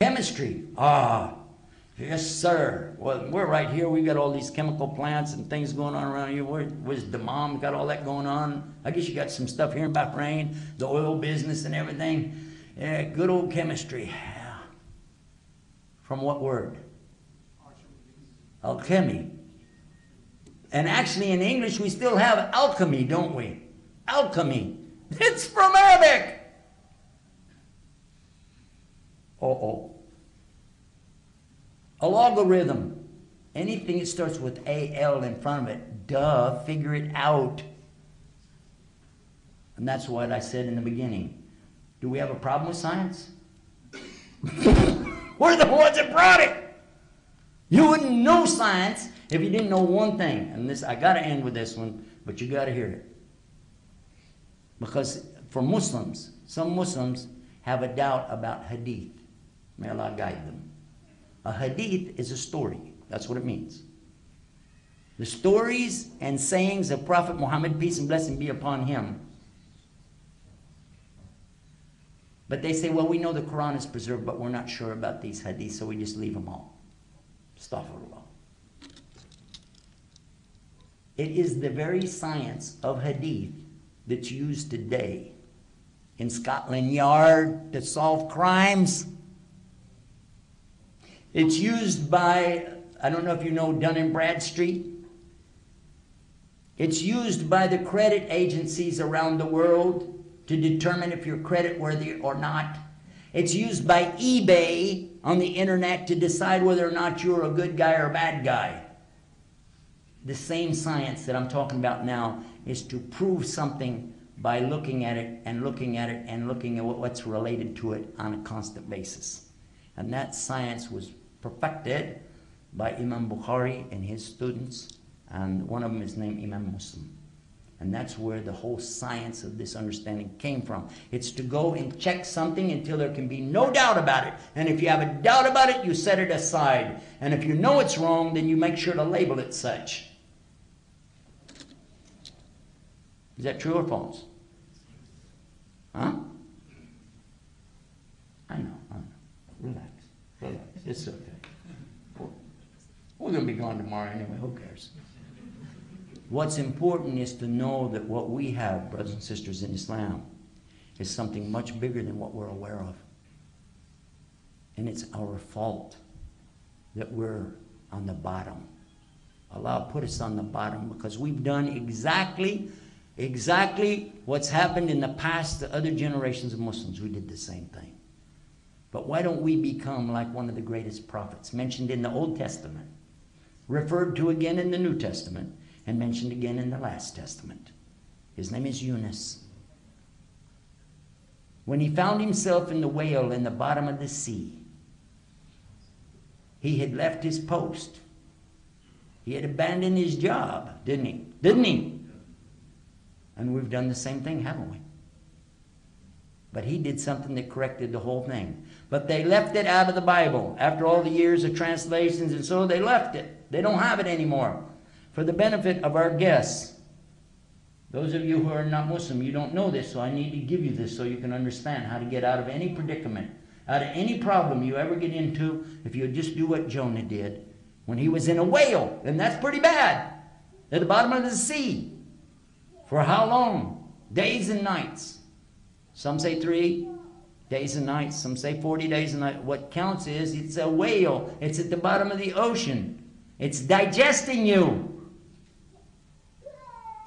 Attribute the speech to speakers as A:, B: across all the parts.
A: Chemistry. Ah, yes, sir. Well, we're right here. We've got all these chemical plants and things going on around here. Where's the mom? Got all that going on. I guess you got some stuff here in Bahrain, the oil business and everything. Yeah, good old chemistry. Yeah. From what word? Alchemy. And actually in English we still have alchemy, don't we? Alchemy. It's from Arabic. Uh-oh. A logarithm. Anything that starts with A-L in front of it, duh, figure it out. And that's what I said in the beginning. Do we have a problem with science? We're the ones that brought it. You wouldn't know science if you didn't know one thing. And this, I got to end with this one, but you got to hear it. Because for Muslims, some Muslims have a doubt about hadith. May Allah guide them. A hadith is a story. That's what it means. The stories and sayings of Prophet Muhammad, peace and blessing be upon him. But they say, well, we know the Quran is preserved, but we're not sure about these hadiths, so we just leave them all. Astaghfirullah. It is the very science of hadith that's used today in Scotland Yard to solve crimes. It's used by, I don't know if you know Dun & Bradstreet. It's used by the credit agencies around the world to determine if you're creditworthy or not. It's used by eBay on the internet to decide whether or not you're a good guy or a bad guy. The same science that I'm talking about now is to prove something by looking at it and looking at it and looking at what's related to it on a constant basis. And that science was perfected by Imam Bukhari and his students, and one of them is named Imam Muslim. And that's where the whole science of this understanding came from. It's to go and check something until there can be no doubt about it. And if you have a doubt about it, you set it aside. And if you know it's wrong, then you make sure to label it such. Is that true or false? Huh? I know. Relax. It's okay. We're going to be gone tomorrow anyway. Who cares? What's important is to know that what we have, brothers and sisters in Islam, is something much bigger than what we're aware of. And it's our fault that we're on the bottom. Allah put us on the bottom because we've done exactly what's happened in the past to other generations of Muslims. We did the same thing. But why don't we become like one of the greatest prophets mentioned in the Old Testament, referred to again in the New Testament, and mentioned again in the last Testament? His name is Yunus. When he found himself in the whale in the bottom of the sea, he had left his post. He had abandoned his job, didn't he? Didn't he? And we've done the same thing, haven't we? But he did something that corrected the whole thing. But they left it out of the Bible. After all the years of translations and so, they left it. They don't have it anymore. For the benefit of our guests, those of you who are not Muslim, you don't know this, so I need to give you this so you can understand how to get out of any predicament, out of any problem you ever get into, if you just do what Jonah did when he was in a whale. And that's pretty bad. At the bottom of the sea. For how long? Days and nights. Some say 3 days and nights. Some say 40 days and nights. What counts is it's a whale. It's at the bottom of the ocean. It's digesting you.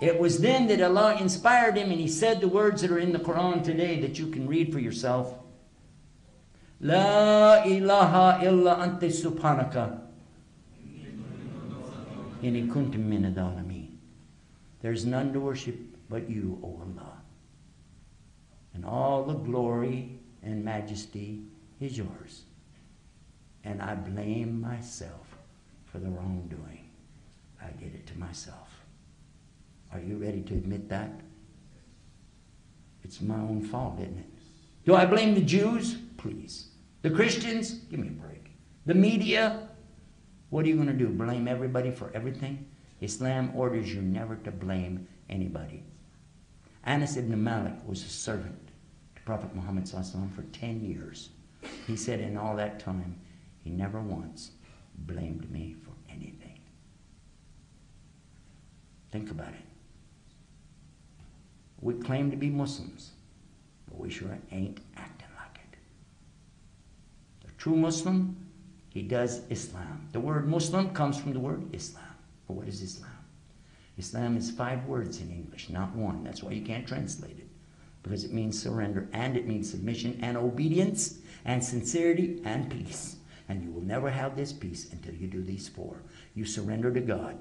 A: It was then that Allah inspired him and he said the words that are in the Quran today that you can read for yourself. La ilaha illa anta subhanaka inni kuntum min adh-dhalimin. There's none to worship but you, O Allah. And all the glory and majesty is yours. And I blame myself for the wrongdoing. I did it to myself. Are you ready to admit that? It's my own fault, isn't it? Do I blame the Jews? Please. The Christians? Give me a break. The media? What are you going to do? Blame everybody for everything? Islam orders you never to blame anybody. Anas ibn Malik was a servant to Prophet Muhammad ﷺ for 10 years. He said in all that time, he never once blamed me for anything. Think about it. We claim to be Muslims, but we sure ain't acting like it. The true Muslim, he does Islam. The word Muslim comes from the word Islam. But what is Islam? Islam is 5 words in English, not 1. That's why you can't translate it. Because it means surrender, and it means submission and obedience and sincerity and peace. And you will never have this peace until you do these 4. You surrender to God.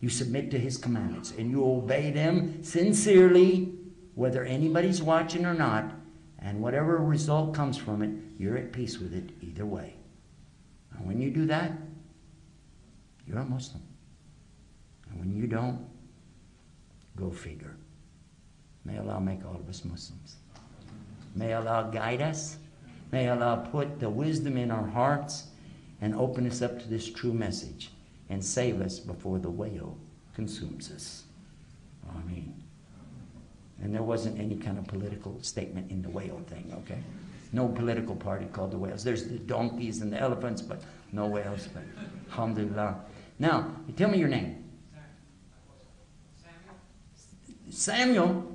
A: You submit to his commandments, and you obey them sincerely, whether anybody's watching or not. And whatever result comes from it, you're at peace with it either way. And when you do that, you're a Muslim. And when you don't, go figure. May Allah make all of us Muslims. May Allah guide us. May Allah put the wisdom in our hearts and open us up to this true message and save us before the whale consumes us. Amen. And there wasn't any kind of political statement in the whale thing, okay? No political party called the whales. There's the donkeys and the elephants, but no whales. But alhamdulillah. Now, tell me your name. Samuel?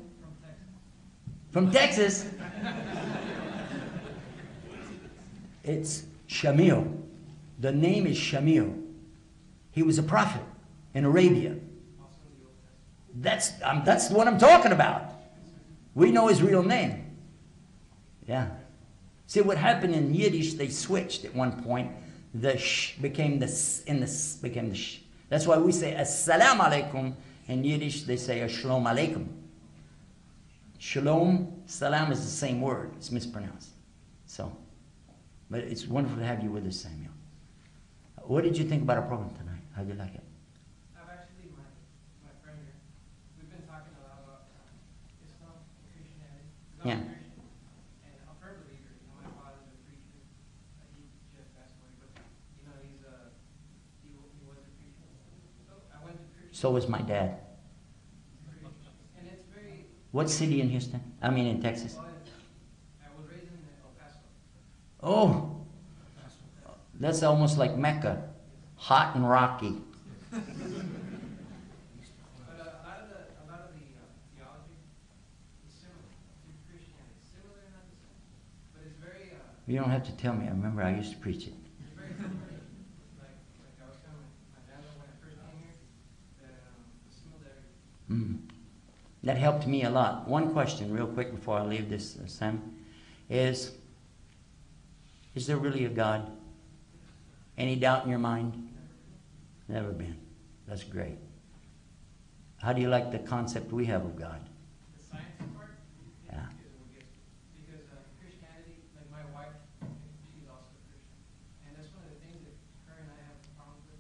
A: From Texas? It's Shamil. The name is Shamil. He was a prophet in Arabia. That's what I'm talking about. We know his real name. Yeah. See, what happened in Yiddish, they switched at one point. The sh became the s, and the s became the sh. That's why we say assalamu alaikum. In Yiddish, they say shalom alaikum. Shalom, salam is the same word. It's mispronounced. So, but it's wonderful to have you with us, Samuel. What did you think about our program tonight? How did you like it?
B: I've actually, my friend here, we've been talking a lot about Islam, Christianity.
A: Yeah.
B: I'm Christian, and I'm a firm believer. You know, my father's a preacher. He just passed away, but you know, he was a preacher. So I went to Christian.
A: So was my dad.
B: And it's very.
A: What city in Houston? I mean in Texas.
B: Well, I was raised in El Paso.
A: Oh, that's almost like Mecca. Hot and rocky.
B: But a lot of the theology is similar to Christianity. Similar, not the same. But it's very.
A: You don't have to tell me. I remember I used to preach it.
B: It's very similar. Like I was telling my dad when I first came here, the similarity.
A: That helped me a lot. One question, real quick, before I leave this, Sam, is there really a God? Any doubt in your mind? Never been. That's great. How do you like the concept we have of God?
B: The science part?
A: Yeah.
B: Because Christianity, like my wife, she's also a Christian. And that's one of the things that her and I have problems with.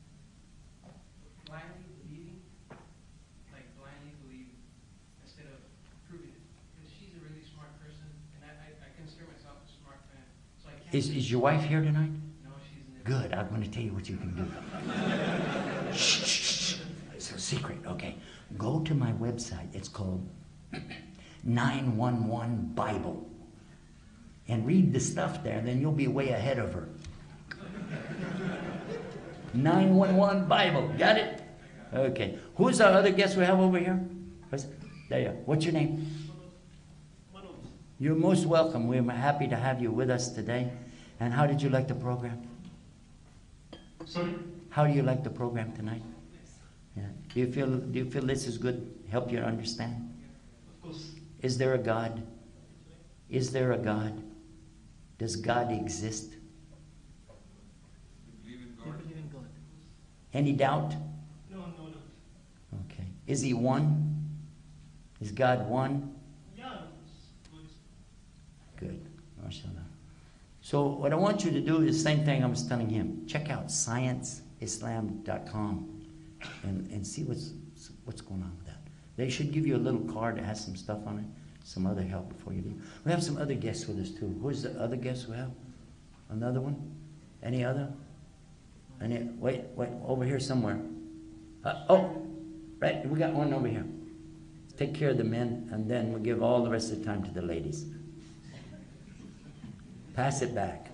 B: Blindly believing, like blindly believing, instead of proving it. Because she's a really smart person, and I consider myself a smart man. So I can't.
A: Is your wife here tonight?
B: No, she's in the.
A: Good. I'm going to tell you what you can do. Shh, shh, shh. It's a secret. Okay. Go to my website. It's called 911 Bible. And read the stuff there, then you'll be way ahead of her. 911 Bible. Got it? Okay. Who's our other guest we have over here? There you are. What's your name? You're most welcome. We're happy to have you with us today. And how did you like the program?
C: Sorry?
A: How do you like the program tonight? Yeah. Do you feel this is good? Help you understand?
C: Of course.
A: Is there a God? Is there a God? Does God exist?
C: We believe in
D: They
C: God.
D: believe in God.
A: Any doubt?
C: No, no, no.
A: Okay. Is he one? Is God one?
C: Yeah, it's good.
A: Good. MashaAllah. So what I want you to do is the same thing I was telling him. Check out scienceislam.com and see what's going on with that. They should give you a little card that has some stuff on it, some other help before you leave. We have some other guests with us too. Who's the other guest we have? Another one? Any other? Wait, over here somewhere. Right, we got one over here. Take care of the men, and then we'll give all the rest of the time to the ladies. Pass it back.